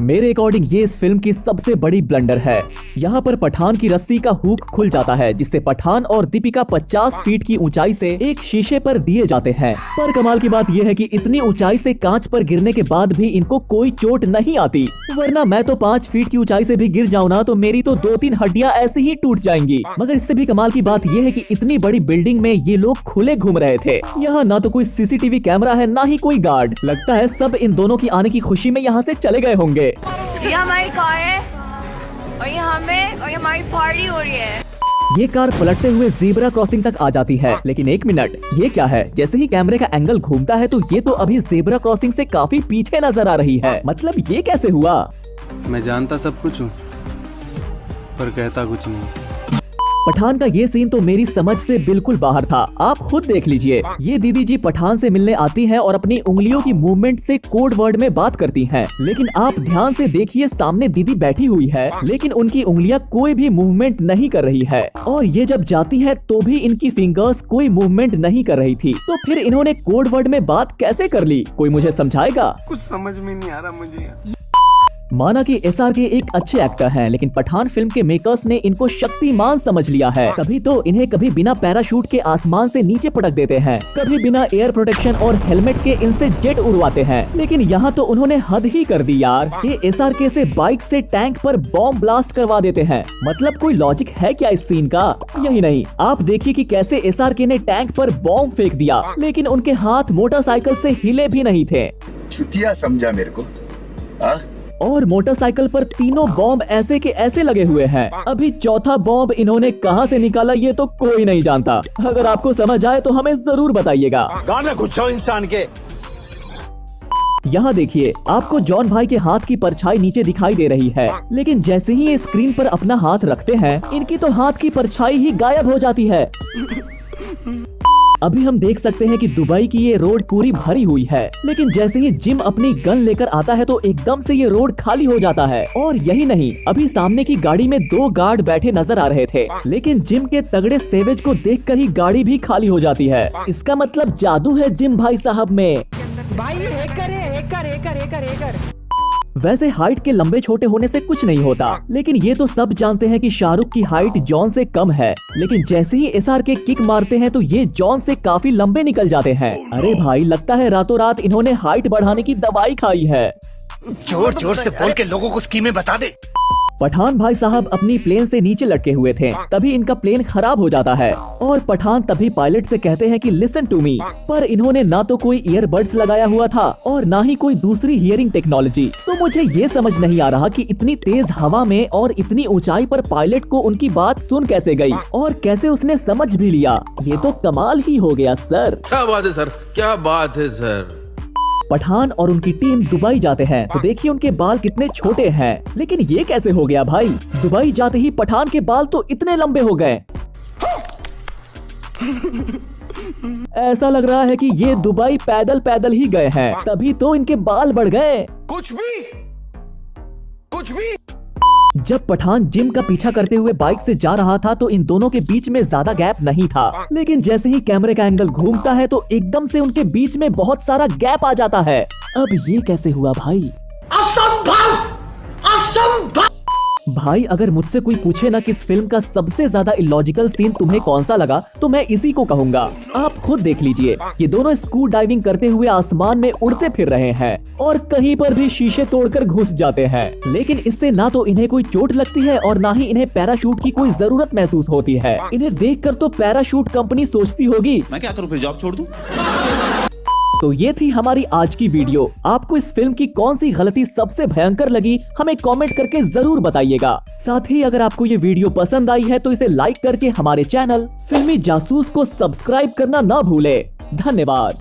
मेरे अकॉर्डिंग ये इस फिल्म की सबसे बड़ी ब्लंडर है। यहाँ पर पठान की रस्सी का हुक खुल जाता है, जिससे पठान और दीपिका 50 फीट की ऊंचाई से एक शीशे पर दिए जाते हैं। पर कमाल की बात यह है कि इतनी ऊंचाई से कांच पर गिरने के बाद भी इनको कोई चोट नहीं आती, वरना मैं तो 5 फीट की ऊंचाई से भी गिर जाऊँ ना तो मेरी तो 2-3 हड्डियां ऐसे ही टूट जाएंगी। मगर इससे भी कमाल की बात यह है कि इतनी बड़ी बिल्डिंग में ये लोग खुले घूम रहे थे। यहाँ ना तो कोई सीसीटीवी कैमरा है, ना ही कोई गार्ड। लगता है सब इन दोनों की आने की खुशी में यहाँ से चले गए होंगे। ये हमारी कार है और ये हमारी पार्टी हो रही है। ये कार पलटते हुए ज़ेब्रा क्रॉसिंग तक आ जाती है, लेकिन एक मिनट, ये क्या है? जैसे ही कैमरे का एंगल घूमता है तो ये तो अभी ज़ेब्रा क्रॉसिंग से काफी पीछे नजर आ रही है। मतलब ये कैसे हुआ? मैं जानता सब कुछ हूँ पर कहता कुछ नहीं। पठान का ये सीन तो मेरी समझ से बिल्कुल बाहर था। आप खुद देख लीजिए, ये दीदी जी पठान से मिलने आती हैं और अपनी उंगलियों की मूवमेंट से कोड वर्ड में बात करती हैं। लेकिन आप ध्यान से देखिए, सामने दीदी बैठी हुई है लेकिन उनकी उंगलियां कोई भी मूवमेंट नहीं कर रही है, और ये जब जाती है तो भी इनकी फिंगर्स कोई मूवमेंट नहीं कर रही थी। तो फिर इन्होंने कोड वर्ड में बात कैसे कर ली? कोई मुझे समझाएगा? कुछ समझ में नहीं आ रहा मुझे। माना कि SRK एक अच्छे एक्टर हैं, लेकिन पठान फिल्म के मेकर्स ने इनको शक्तिमान समझ लिया है। तभी तो इन्हें कभी बिना पैराशूट के आसमान से नीचे पटक देते हैं, कभी बिना एयर प्रोटेक्शन और हेलमेट के इनसे जेट उड़वाते हैं। लेकिन यहाँ तो उन्होंने हद ही कर दी यार। ये SRK से बाइक से टैंक पर बॉम्ब ब्लास्ट करवा देते हैं। मतलब कोई लॉजिक है क्या इस सीन का? यही नहीं, आप देखिए कि कैसे SRK ने टैंक पर बॉम्ब फेंक दिया, लेकिन उनके हाथ मोटरसाइकिल से हिले भी नहीं थे। छुतिया समझा मेरे को, हाँ? और मोटरसाइकिल पर तीनों बॉम्ब ऐसे के ऐसे लगे हुए हैं। अभी चौथा बॉम्ब इन्होंने कहां से निकाला ये तो कोई नहीं जानता। अगर आपको समझ आए तो हमें जरूर बताइएगा। गाना कुछ इंसान के। यहाँ देखिए, आपको जॉन भाई के हाथ की परछाई नीचे दिखाई दे रही है, लेकिन जैसे ही ये स्क्रीन पर अपना हाथ रखते हैं, इनकी तो हाथ की परछाई ही गायब हो जाती है। अभी हम देख सकते हैं कि दुबई की ये रोड पूरी भरी हुई है, लेकिन जैसे ही जिम अपनी गन लेकर आता है तो एकदम से ये रोड खाली हो जाता है। और यही नहीं, अभी सामने की गाड़ी में 2 गार्ड बैठे नजर आ रहे थे, लेकिन जिम के तगड़े सेवेज को देखकर ही गाड़ी भी खाली हो जाती है। इसका मतलब जादू है जिम भाई साहब में। भाई हैकर है, हैकर। वैसे हाइट के लंबे छोटे होने से कुछ नहीं होता, लेकिन ये तो सब जानते हैं कि शाहरुख की हाइट जॉन से कम है। लेकिन जैसे ही SRK किक मारते हैं तो ये जॉन से काफी लंबे निकल जाते हैं। अरे भाई, लगता है रातों रात इन्होंने हाइट बढ़ाने की दवाई खाई है। जोर जोर से बोल के लोगों को स्कीमें बता दे। पठान भाई साहब अपनी प्लेन से नीचे लटके हुए थे, तभी इनका प्लेन खराब हो जाता है और पठान तभी पायलट से कहते हैं कि लिसन टू मी। पर इन्होंने ना तो कोई ईयरबड्स लगाया हुआ था और ना ही कोई दूसरी हियरिंग टेक्नोलॉजी। तो मुझे ये समझ नहीं आ रहा कि इतनी तेज हवा में और इतनी ऊंचाई पर पायलट को उनकी बात सुन कैसे गई और कैसे उसने समझ भी लिया। ये तो कमाल ही हो गया सर। क्या बात है सर, क्या बात है सर। पठान और उनकी टीम दुबई जाते हैं तो देखिए उनके बाल कितने छोटे हैं, लेकिन ये कैसे हो गया भाई? दुबई जाते ही पठान के बाल तो इतने लंबे हो गए। ऐसा लग रहा है कि ये दुबई पैदल पैदल ही गए हैं, तभी तो इनके बाल बढ़ गए। कुछ भी। जब पठान जिम का पीछा करते हुए बाइक से जा रहा था तो इन दोनों के बीच में ज्यादा गैप नहीं था, लेकिन जैसे ही कैमरे का एंगल घूमता है तो एकदम से उनके बीच में बहुत सारा गैप आ जाता है। अब ये कैसे हुआ भाई? असंभव! भाई, अगर मुझसे कोई पूछे ना कि इस फिल्म का सबसे ज्यादा इलॉजिकल सीन तुम्हें कौन सा लगा तो मैं इसी को कहूंगा। आप खुद देख लीजिए, ये दोनों स्कूल डाइविंग करते हुए आसमान में उड़ते फिर रहे हैं और कहीं पर भी शीशे तोड़कर घुस जाते हैं, लेकिन इससे ना तो इन्हें कोई चोट लगती है और ना ही इन्हें पैराशूट की कोई जरूरत महसूस होती है। इन्हें देखकर तो पैराशूट कंपनी सोचती होगी मैं क्या करूं, फिर जॉब छोड़ दूं? तो ये थी हमारी आज की वीडियो। आपको इस फिल्म की कौन सी गलती सबसे भयंकर लगी हमें कमेंट करके जरूर बताइएगा। साथ ही अगर आपको ये वीडियो पसंद आई है तो इसे लाइक करके हमारे चैनल फिल्मी जासूस को सब्सक्राइब करना ना भूले। धन्यवाद।